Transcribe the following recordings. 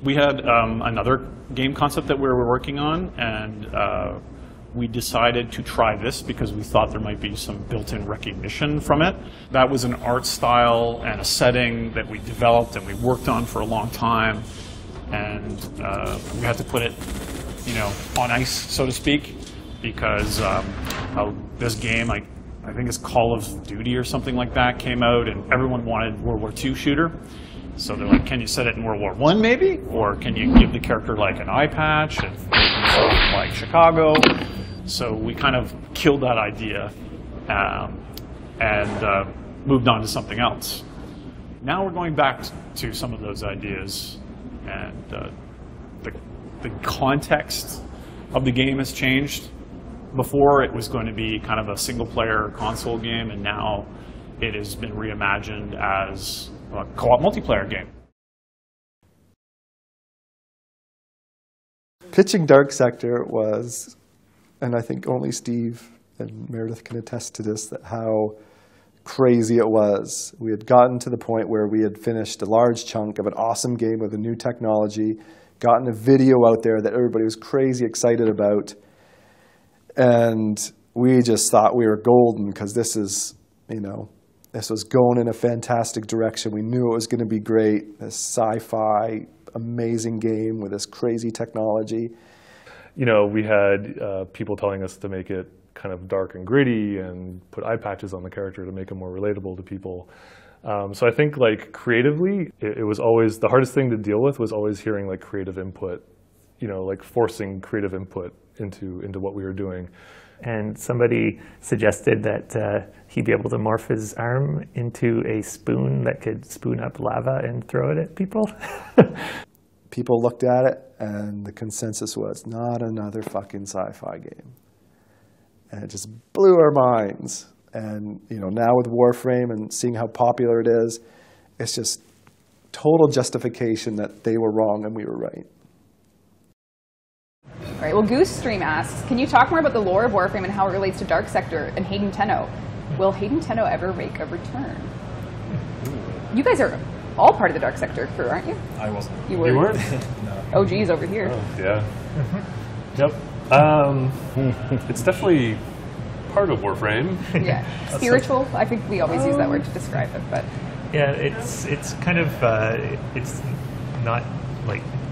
We had another game concept that we were working on, and we decided to try this because we thought there might be some built-in recognition from it. That was an art style and a setting that we developed and we worked on for a long time, and we had to put it, on ice, so to speak, because this game, I think it's Call of Duty or something like that, came out, and everyone wanted World War II shooter. So they're like, can you set it in World War I maybe? Or can you give the character like an eye patch and make himself like Chicago? So we kind of killed that idea and moved on to something else. Now we're going back to some of those ideas, and the context of the game has changed. Before it was going to be kind of a single-player console game, and now it has been reimagined as a co-op multiplayer game. Pitching Dark Sector was, and I think only Steve and Meredith can attest to this, that how crazy it was. We had gotten to the point where we had finished a large chunk of an awesome game with a new technology, gotten a video out there that everybody was crazy excited about, and we just thought we were golden because this is, this was going in a fantastic direction. We knew it was going to be great. This sci-fi, amazing game with this crazy technology. We had people telling us to make it kind of dark and gritty and put eye patches on the character to make him more relatable to people. So I think creatively, it was always, the hardest thing to deal with was always hearing creative input, forcing creative input into what we were doing. And somebody suggested that he'd be able to morph his arm into a spoon that could spoon up lava and throw it at people. People looked at it, and the consensus was, not another fucking sci-fi game. And it just blew our minds. And now with Warframe and seeing how popular it is, it's just total justification that they were wrong and we were right. All right, well, Devstream asks, can you talk more about the lore of Warframe and how it relates to Dark Sector and Hayden Tenno? Will Hayden Tenno ever make a return? You guys are all part of the Dark Sector crew, aren't you? I wasn't. You were? You weren't? No. Oh, geez, over here. Oh, yeah. Yep. It's definitely part of Warframe. Yeah. Spiritual? I think we always use that word to describe it, but... Yeah, it's kind of, it's not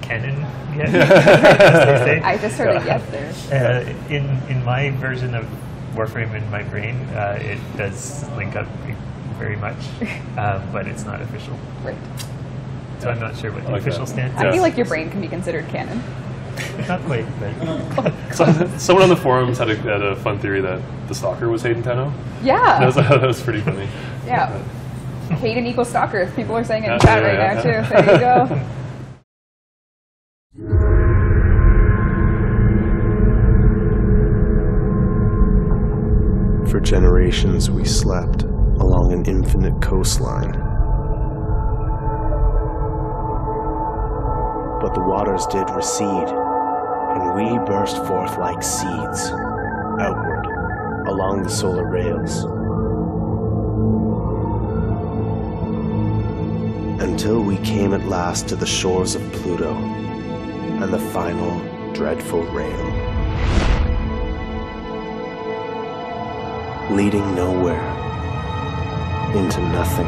canon yet, as they say. I just heard a yes there. In my version of Warframe in my brain, it does link up very much, but it's not official. Right. So I'm not sure what the official stance is. I feel like your brain can be considered canon. Not quite, but... So, someone on the forums had a fun theory that the stalker was Hayden Tenno. Yeah. That was pretty funny. Yeah. Hayden equals stalker. People are saying it in chat right now, too. There you go. For generations we slept along an infinite coastline. But the waters did recede, and we burst forth like seeds, outward, along the solar rails. Until we came at last to the shores of Pluto, and the final dreadful rail. Leading nowhere, into nothing,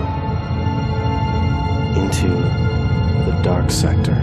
into the Dark Sector.